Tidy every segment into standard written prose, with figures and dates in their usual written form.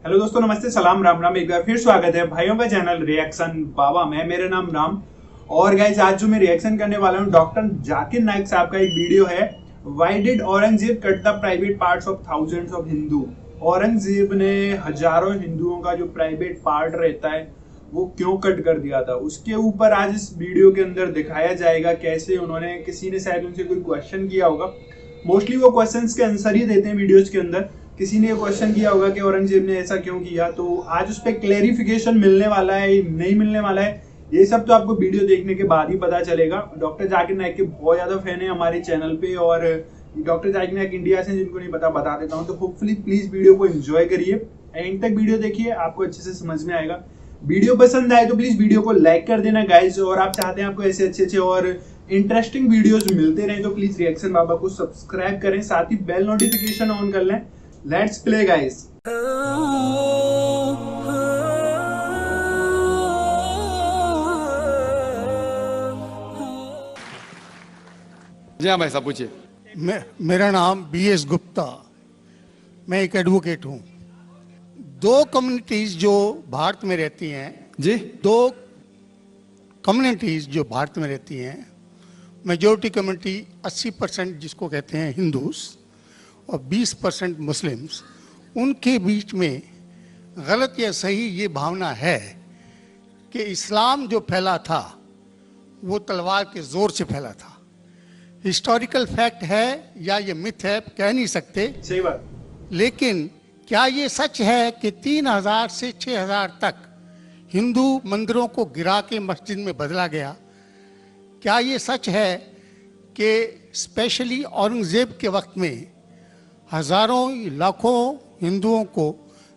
Hello दोस्तों, नमस्ते, सलाम, राम राम। एक बार फिर स्वागत है भाइयों का चैनल रिएक्शन बाबा में। मेरा नाम राम। और गाइस, आज जो मैं रिएक्शन करने वाला हूँ, डॉक्टर जाकिर नाइक साहब का एक वीडियो है। Why did Aurangzeb cut the private parts of thousands of Hindu. Aurangzeb ने हजारों हिंदुओं का जो प्राइवेट पार्ट रहता है वो क्यों कट कर दिया था, उसके ऊपर आज इस वीडियो के अंदर दिखाया जाएगा। कैसे उन्होंने, किसी ने शायद उनसे कोई क्वेश्चन किया होगा। मोस्टली वो क्वेश्चंस के आंसर ही देते हैं वीडियोज के अंदर। किसी ने क्वेश्चन किया होगा कि औरंगजेब ने ऐसा क्यों किया, तो आज उस पर क्लेरिफिकेशन मिलने वाला है, नहीं मिलने वाला है, ये सब तो आपको वीडियो देखने के बाद ही पता चलेगा। डॉक्टर जाकिर नाइक के बहुत ज्यादा फैन है हमारे चैनल पे, और डॉक्टर जाकिर नाइक इंडिया से, जिनको नहीं पता बता देता हूँ। तो होपफुली प्लीज वीडियो को एंजॉय करिए, एंड तक वीडियो देखिए, आपको अच्छे से समझ में आएगा। वीडियो पसंद आए तो प्लीज वीडियो को लाइक कर देना गाइज, और आप चाहते हैं आपको ऐसे अच्छे और इंटरेस्टिंग वीडियोस मिलते रहे तो प्लीज रिएक्शन बाबा को सब्सक्राइब करें, साथ ही बेल नोटिफिकेशन ऑन कर लें। Let's play guys. जी हाँ भाई साहब, पूछिए। मेरा नाम BS गुप्ता, मैं एक एडवोकेट हूँ। दो कम्युनिटीज जो भारत में रहती हैं जी, दो कम्युनिटीज जो भारत में रहती हैं, मेजॉरिटी कम्युनिटी 80% जिसको कहते हैं हिंदूस और 20% मुस्लिम्स, उनके बीच में गलत या सही ये भावना है कि इस्लाम जो फैला था वो तलवार के जोर से फैला था। हिस्टोरिकल फैक्ट है या ये मिथ है, कह नहीं सकते। सही बात। लेकिन क्या ये सच है कि 3000 से 6000 तक हिंदू मंदिरों को गिरा के मस्जिद में बदला गया? क्या ये सच है कि स्पेशली औरंगजेब के वक्त में हजारों लाखों हिंदुओं को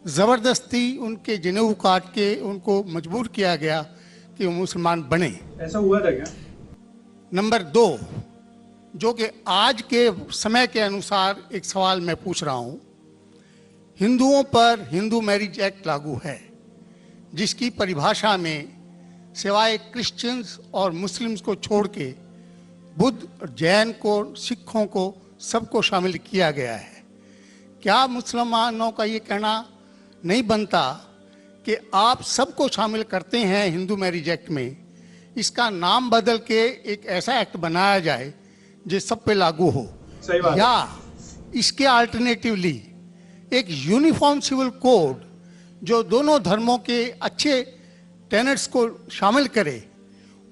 ज़बरदस्ती उनके जनेऊ काट के उनको मजबूर किया गया कि वो मुसलमान बने? ऐसा हुआ था क्या? नंबर 2, जो कि आज के समय के अनुसार एक सवाल मैं पूछ रहा हूँ। हिंदुओं पर हिंदू मैरिज एक्ट लागू है, जिसकी परिभाषा में सिवाय क्रिश्चियंस और मुस्लिम्स को छोड़ के बुद्ध और जैन को, सिखों को, सबको शामिल किया गया है। क्या मुसलमानों का ये कहना नहीं बनता कि आप सबको शामिल करते हैं हिंदू मैरिज एक्ट में, इसका नाम बदल के एक ऐसा एक्ट बनाया जाए जो सब पे लागू हो? सही बात। या इसके अल्टरनेटिवली एक यूनिफॉर्म सिविल कोड जो दोनों धर्मों के अच्छे टेनेट्स को शामिल करे,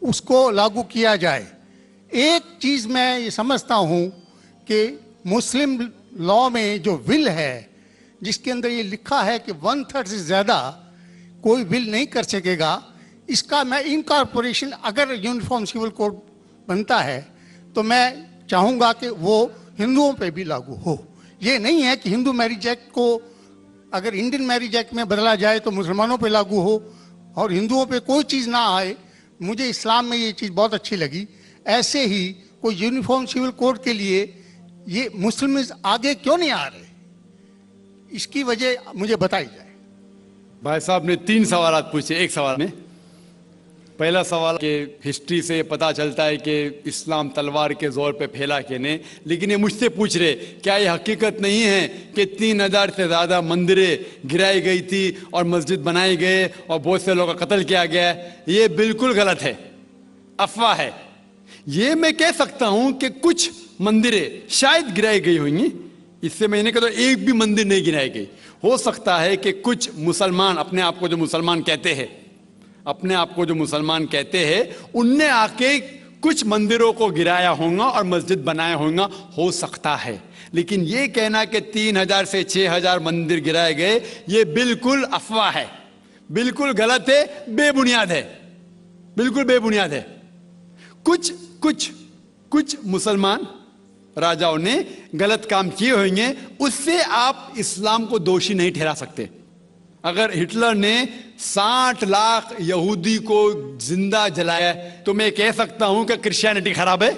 उसको लागू किया जाए। एक चीज़ मैं ये समझता हूँ कि मुस्लिम लॉ में जो विल है, जिसके अंदर ये लिखा है कि 1/3 से ज़्यादा कोई विल नहीं कर सकेगा, इसका मैं इनकॉर्पोरेशन अगर यूनिफॉर्म सिविल कोड बनता है तो मैं चाहूँगा कि वो हिंदुओं पे भी लागू हो। ये नहीं है कि हिंदू मैरिज एक्ट को अगर इंडियन मैरिज एक्ट में बदला जाए तो मुसलमानों पे लागू हो और हिंदुओं पे कोई चीज़ ना आए। मुझे इस्लाम में ये चीज़ बहुत अच्छी लगी। ऐसे ही कोई यूनिफॉर्म सिविल कोड के लिए ये मुस्लिम आगे क्यों नहीं आ रहे, इसकी वजह मुझे बताई जाए। भाई साहब ने 3 सवाल पूछे एक सवाल में। पहला सवाल कि हिस्ट्री से पता चलता है कि इस्लाम तलवार के जोर पे फैला कि नहीं, लेकिन ये मुझसे पूछ रहे क्या ये हकीकत नहीं है कि 3000 से ज़्यादा मंदिरें गिराई गई थी और मस्जिद बनाए गए और बहुत से लोगों का कत्ल किया गया? ये बिल्कुल गलत है, अफवाह है। ये मैं कह सकता हूँ कि कुछ मंदिरें शायद गिराई गई होंगी, इससे मैंने कहा तो एक भी मंदिर नहीं गिराई गई। हो सकता है कि कुछ मुसलमान, अपने आप को जो मुसलमान कहते हैं, उनने आके कुछ मंदिरों को गिराया होगा और मस्जिद बनाया होगा, हो सकता है। लेकिन ये कहना कि 3000 से 6000 मंदिर गिराए गए, ये बिल्कुल अफवाह है, बिल्कुल गलत है, बेबुनियाद है, बिल्कुल बेबुनियाद है। कुछ मुसलमान राजाओं ने गलत काम किए होंगे, उससे आप इस्लाम को दोषी नहीं ठहरा सकते। अगर हिटलर ने 60 लाख यहूदी को जिंदा जलाया तो मैं कह सकता हूं कि क्रिश्चियनिटी खराब है?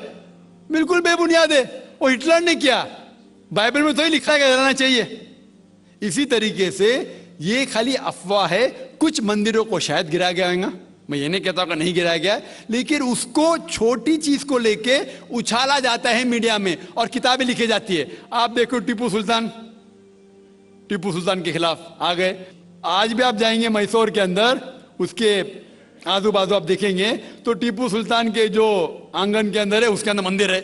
बिल्कुल बेबुनियाद है, वो हिटलर ने किया, बाइबल में तो ही लिखा है कि जलाना चाहिए। इसी तरीके से ये खाली अफवाह है। कुछ मंदिरों को शायद गिराया गया होगा, मैं ये नहीं कहता कि नहीं गिराया गया, लेकिन उसको छोटी चीज को लेके उछाला जाता है मीडिया में और किताबें लिखी जाती है। आप देखो टीपू सुल्तान के खिलाफ आ गए, आज भी आप जाएंगे मैसूर के अंदर, उसके आजू बाजू आप देखेंगे तो टीपू सुल्तान के जो आंगन के अंदर है उसके अंदर मंदिर है।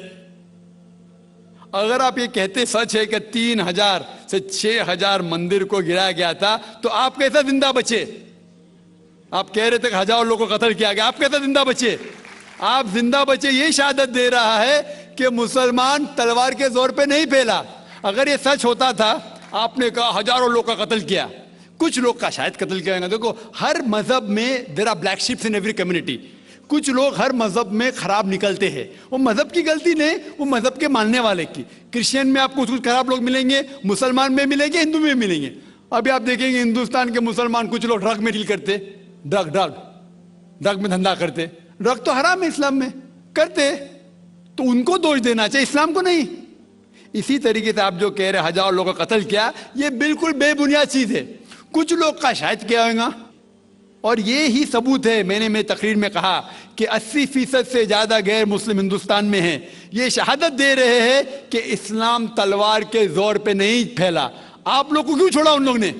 अगर आप ये कहते सच है कि 3000 से 6000 मंदिर को गिराया गया था, तो आप कैसे जिंदा बचे? आप कह रहे थे कि हजारों लोगों को कत्ल किया गया, आप कैसे जिंदा बचे? आप जिंदा बचे ये शहादत दे रहा है कि मुसलमान तलवार के जोर पे नहीं फैला। अगर ये सच होता था, आपने कहा हजारों लोग का कत्ल किया, कुछ लोग का शायद कत्ल किया गया। देखो, हर मजहब में there are black sheeps in every community. कुछ लोग हर मजहब में खराब निकलते हैं, वो मजहब की गलती नहीं, वो मजहब के मानने वाले की। क्रिश्चियन में आपको कुछ खराब लोग मिलेंगे, मुसलमान में मिलेंगे, हिंदू में मिलेंगे। अभी आप देखेंगे हिंदुस्तान के मुसलमान कुछ लोग ड्रग में डील करते, ड्रग में धंधा करते। ड्रग तो हराम है इस्लाम में, करते तो उनको दोष देना चाहिए, इस्लाम को नहीं। इसी तरीके से आप जो कह रहे हजारों लोगों का कत्ल किया, ये बिल्कुल बेबुनियाद चीज है। कुछ लोग का शायद किया होगा, और ये ही सबूत है। मैंने मेरी तकरीर में कहा कि 80% से ज्यादा गैर मुस्लिम हिंदुस्तान में हैं। ये शहादत दे रहे हैं कि इस्लाम तलवार के जोर पे नहीं फैला। आप लोग को क्यों छोड़ा उन लोग ने?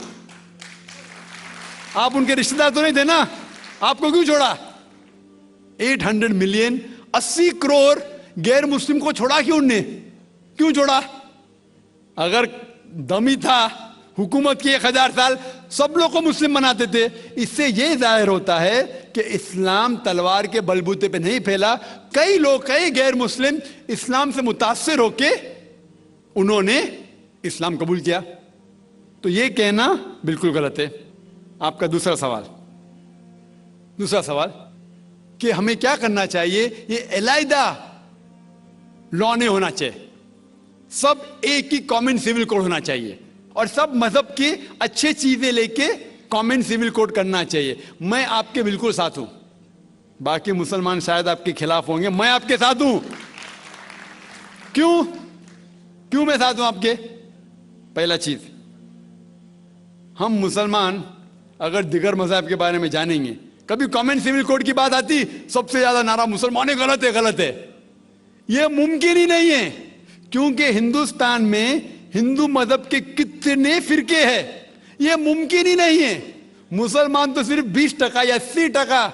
आप उनके रिश्तेदार तो नहीं थे ना, आपको क्यों छोड़ा? 800 मिलियन 80 करोड़ गैर मुस्लिम को छोड़ा क्यों उनने? क्यों छोड़ा? अगर दम ही था हुकूमत की 1000 साल, सब लोग को मुस्लिम बनाते थे। इससे यह जाहिर होता है कि इस्लाम तलवार के बलबूते पे नहीं फैला। कई लोग, कई गैर मुस्लिम इस्लाम से मुतासिर होके उन्होंने इस्लाम कबूल किया। तो यह कहना बिल्कुल गलत है। आपका दूसरा सवाल कि हमें क्या करना चाहिए? ये अलहदा लॉ नहीं होना चाहिए, सब एक ही कॉमन सिविल कोड होना चाहिए, और सब मजहब की अच्छी चीजें लेके कॉमन सिविल कोड करना चाहिए। मैं आपके बिल्कुल साथ हूं। बाकी मुसलमान शायद आपके खिलाफ होंगे, मैं आपके साथ हूं। क्यों मैं साथ हूं आपके? पहला चीज, हम मुसलमान अगर दिगर मजहब के बारे में जानेंगे, कभी कॉमन सिविल कोड की बात आती, सबसे ज्यादा नारा मुसलमान गलत है। यह मुमकिन ही नहीं है, क्योंकि हिंदुस्तान में हिंदू मजहब के कितने फिरके हैं, यह मुमकिन ही नहीं है। मुसलमान तो सिर्फ 20% या 80%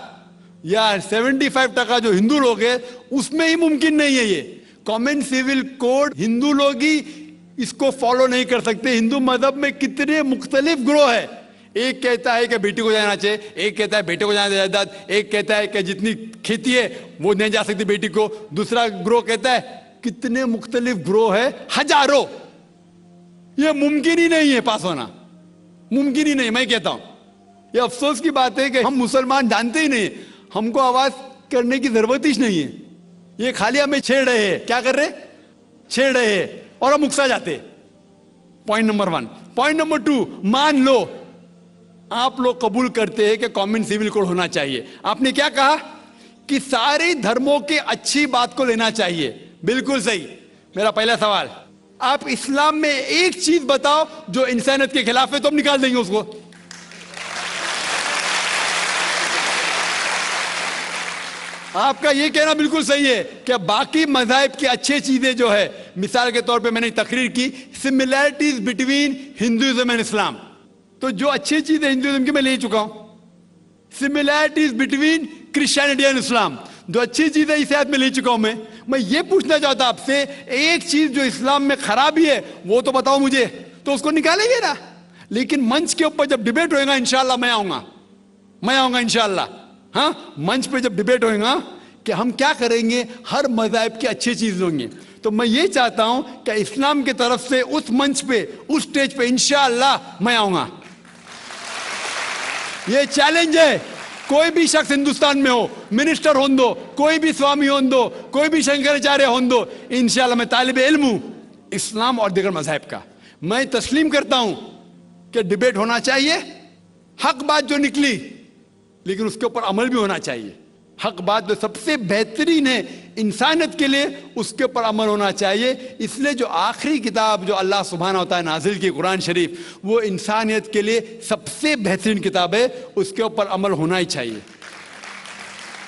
या 75% जो हिंदू लोग हैं, उसमें ही मुमकिन नहीं है। ये कॉमन सिविल कोड हिंदू लोग ही इसको फॉलो नहीं कर सकते। हिंदू मजहब में कितने मुख्तलिफ ग्रोह है। एक कहता है कि बेटी को जाना चाहिए, एक कहता है बेटे को जाना जायदाद, एक कहता है कि जितनी खेती है वो नहीं जा सकती बेटी को, दूसरा ग्रोह कहता है। कितने मुख्तलिफ ग्रोह है, हजारों। यह मुमकिन ही नहीं है पास होना, मुमकिन ही नहीं। मैं कहता हूं ये अफसोस की बात है कि हम मुसलमान जानते ही नहीं, हमको आवाज करने की जरूरत ही नहीं है। ये खाली हमें छेड़ रहे हैं। क्या कर रहे? छेड़ रहे हैं और हम उकसा जाते। Point number 1। पॉइंट नंबर 2, मान लो आप लोग कबूल करते हैं कि कॉमन सिविल कोड होना चाहिए। आपने क्या कहा कि सारे धर्मों के अच्छी बात को लेना चाहिए। बिल्कुल सही। मेरा पहला सवाल, आप इस्लाम में एक चीज बताओ जो इंसानियत के खिलाफ है, तो हम निकाल देंगे उसको। आपका यह कहना बिल्कुल सही है कि बाकी मज़ाहिब की अच्छी चीजें जो है, मिसाल के तौर पे मैंने तकरीर की similarities between Hinduism and Islam, तो जो अच्छी चीजें हिंदुइज्म की मैं ले चुका हूं। Similarities between Christianity and Islam, जो अच्छी चीजें इस आयत में ले चुका हूं। मैं ये पूछना चाहता आपसे, एक चीज जो इस्लाम में खराबी है वो तो बताओ मुझे, तो उसको निकालेंगे ना। लेकिन मंच के ऊपर जब डिबेट होएगा, इंशाल्लाह मैं आऊंगा इंशाल्लाह। हाँ, मंच पे जब डिबेट होएगा कि हम क्या करेंगे, हर मज़हब की अच्छी चीज लेंगे। तो मैं ये चाहता हूं कि इस्लाम की तरफ से उस मंच पे, उस स्टेज पे इंशाल्लाह मैं आऊंगा। ये चैलेंज है। कोई भी शख्स हिंदुस्तान में हो, मिनिस्टर हों दो, कोई भी स्वामी हों दो, कोई भी शंकराचार्य हों दो, इंशाल्लाह मैं तालिब इल्म हूं इस्लाम और दीगर मज़हब का। मैं तस्लीम करता हूं कि डिबेट होना चाहिए, हक बात जो निकली, लेकिन उसके ऊपर अमल भी होना चाहिए। हक बात जो सबसे बेहतरीन है इंसानियत के लिए, उसके ऊपर अमल होना चाहिए। इसलिए जो आखिरी किताब जो अल्लाह सुब्हाना व तआला नाजिल की कुरान शरीफ, वो इंसानियत के लिए सबसे बेहतरीन किताब है, उसके ऊपर अमल होना ही चाहिए।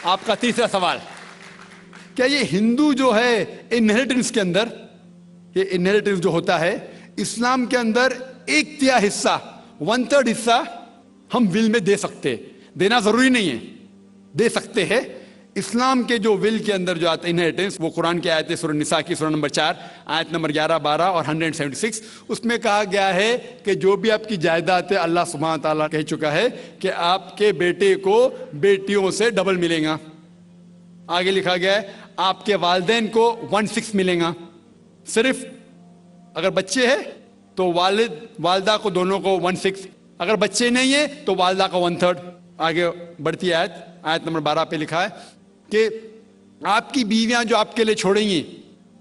आपका तीसरा सवाल, क्या ये हिंदू जो है इनहेरिटेंस के अंदर, ये इनहेरिटेंस जो होता है इस्लाम के अंदर 1/3 हिस्सा, 1/3 हिस्सा हम विल में दे सकते हैं, देना जरूरी नहीं है, दे सकते हैं। इस्लाम के जो विल के अंदर जो आता है इनहेरिटेंस, वो कुरान की आयत है सूरह निसा की सूरह नंबर 4 आयत नंबर 11, 12 और 176। उसमें कहा गया है कि जो भी आपकी जायदाद है, अल्लाह सुब्हान ताला कह चुका है कि आपके बेटे को बेटियों से डबल मिलेगा। आगे लिखा गया है आपके वालिदैन को 1/6 मिलेगा। सिर्फ अगर बच्चे हैं तो वालिद वालदा को दोनों को 1/6, अगर बच्चे नहीं है तो वालदा का 1/3। आगे बढ़ती आयत नंबर 12 पे लिखा है कि आपकी बीवियां जो आपके लिए छोड़ेंगी,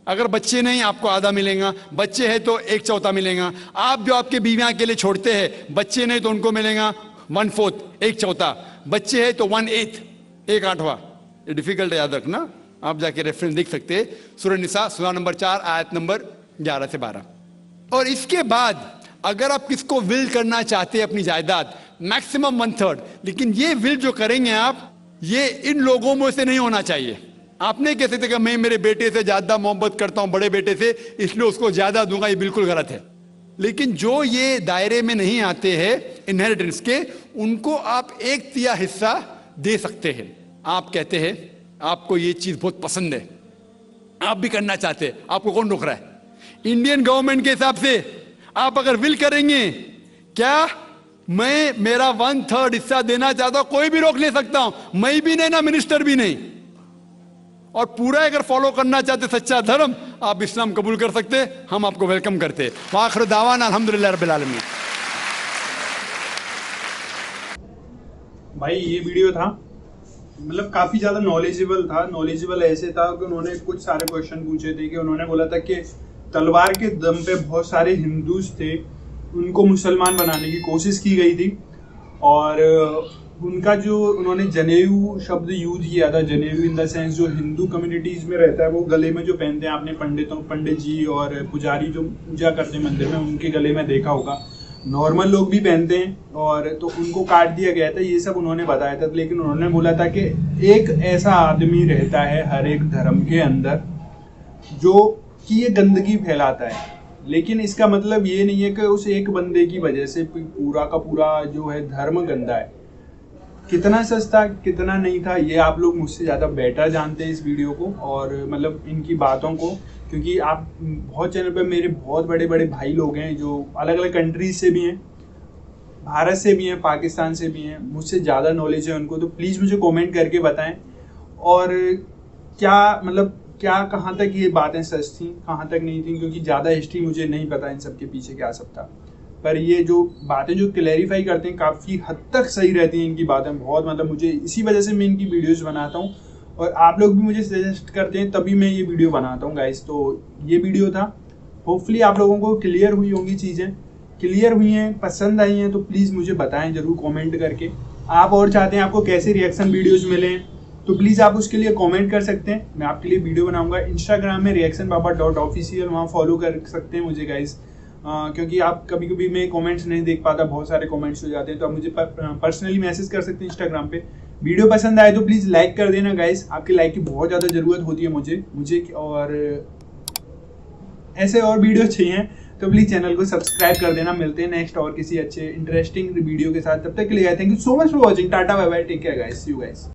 अगर बच्चे नहीं आपको आधा मिलेगा, बच्चे हैं तो 1/4 मिलेगा। आप जो आपके बीवियां के लिए छोड़ते हैं, बच्चे नहीं तो उनको मिलेगा 1/4, 1/4, बच्चे हैं तो 1/8, 1/8। ये डिफिकल्ट है, याद रखना, आप जाके रेफरेंस देख सकते हैं, सूरह निसा सूरह नंबर 4 आयत नंबर 11 से 12। और इसके बाद अगर आप किसको विल करना चाहते हैं अपनी जायदाद, मैक्सिमम 1/3, लेकिन ये विल जो करेंगे आप, ये इन लोगों में से नहीं होना चाहिए। आप नहीं कह सकते कि मैं मेरे बेटे से ज्यादा मोहब्बत करता हूं, बड़े बेटे से, इसलिए उसको ज्यादा दूंगा, ये बिल्कुल गलत है। लेकिन जो ये दायरे में नहीं आते हैं इनहेरिटेंस के, उनको आप 1/3 हिस्सा दे सकते हैं। आप कहते हैं आपको ये चीज बहुत पसंद है, आप भी करना चाहते हैं, आपको कौन रोक रहा है? इंडियन गवर्नमेंट के हिसाब से आप अगर विल करेंगे, क्या मैं मेरा 1/3 हिस्सा देना चाहता हूं, कोई भी रोक ले सकता हूं, मैं भी नहीं ना मिनिस्टर भी नहीं। और पूरा अगर फॉलो करना चाहते सच्चा धर्म, आप इस्लाम कबूल कर सकते, हम आपको वेलकम करते। आखिर दावाना अल्हम्दुलिल्लाह रब्बिल आलमीन। भाई ये वीडियो था, मतलब काफी ज्यादा नॉलेजेबल था। नॉलेजेबल ऐसे था कि उन्होंने कुछ सारे क्वेश्चन पूछे थे कि उन्होंने बोला था कि तलवार के दम पे बहुत सारे हिंदूज थे, उनको मुसलमान बनाने की कोशिश की गई थी। और उनका जो उन्होंने जनेऊ शब्द यूज किया था, जनेऊ इन द सेंस जो हिंदू कम्युनिटीज में रहता है, वो गले में जो पहनते हैं, आपने पंडित जी और पुजारी जो पूजा करते हैं मंदिर में, उनके गले में देखा होगा, नॉर्मल लोग भी पहनते हैं। और तो उनको काट दिया गया था, ये सब उन्होंने बताया था। लेकिन उन्होंने बोला था कि एक ऐसा आदमी रहता है हर एक धर्म के अंदर जो कि ये गंदगी फैलाता है, लेकिन इसका मतलब ये नहीं है कि उस एक बंदे की वजह से पूरा का पूरा जो है धर्म गंदा है। कितना सस्ता कितना नहीं था, ये आप लोग मुझसे ज़्यादा बेटर जानते हैं इस वीडियो को और मतलब इनकी बातों को, क्योंकि आप बहुत चैनल पे मेरे बहुत बड़े बड़े भाई लोग हैं जो अलग अलग कंट्रीज से भी हैं, भारत से भी हैं, पाकिस्तान से भी हैं, मुझसे ज़्यादा नॉलेज है उनको। तो प्लीज़ मुझे कमेंट करके बताएं और क्या मतलब क्या कहाँ तक ये बातें सच थी, कहाँ तक नहीं थी, क्योंकि ज़्यादा हिस्ट्री मुझे नहीं पता इन सब के पीछे क्या सब था। पर ये जो बातें जो क्लैरिफाई करते हैं काफ़ी हद तक सही रहती हैं इनकी बातें, बहुत मतलब मुझे इसी वजह से मैं इनकी वीडियोस बनाता हूँ और आप लोग भी मुझे सजेस्ट करते हैं, तभी मैं ये वीडियो बनाता हूँ गाइस। तो ये वीडियो था, होपफुली आप लोगों को क्लियर हुई होंगी, चीज़ें क्लियर हुई हैं, पसंद आई हैं, तो प्लीज़ मुझे बताएं ज़रूर कमेंट करके। आप और चाहते हैं आपको कैसे रिएक्शन वीडियोज़ मिलें, तो प्लीज़ आप उसके लिए कमेंट कर सकते हैं, मैं आपके लिए वीडियो बनाऊंगा। इंस्टाग्राम में reactionbaba.official, वहाँ फॉलो कर सकते हैं मुझे गाइस, क्योंकि आप कभी कभी मैं कमेंट्स नहीं देख पाता, बहुत सारे कमेंट्स हो जाते हैं, तो आप मुझे पर्सनली मैसेज कर सकते हैं इंस्टाग्राम पे। वीडियो पसंद आए तो प्लीज़ लाइक कर देना गाइस, आपके लाइक की बहुत ज़्यादा ज़रूरत होती है मुझे और ऐसे और वीडियो चाहिए तो प्लीज़ चैनल को सब्सक्राइब कर देना। मिलते हैं नेक्स्ट और किसी अच्छे इंटरेस्टिंग वीडियो के साथ, तब तक के लिए thank you so much for watching. Tata bye bye, take care guys, see you guys.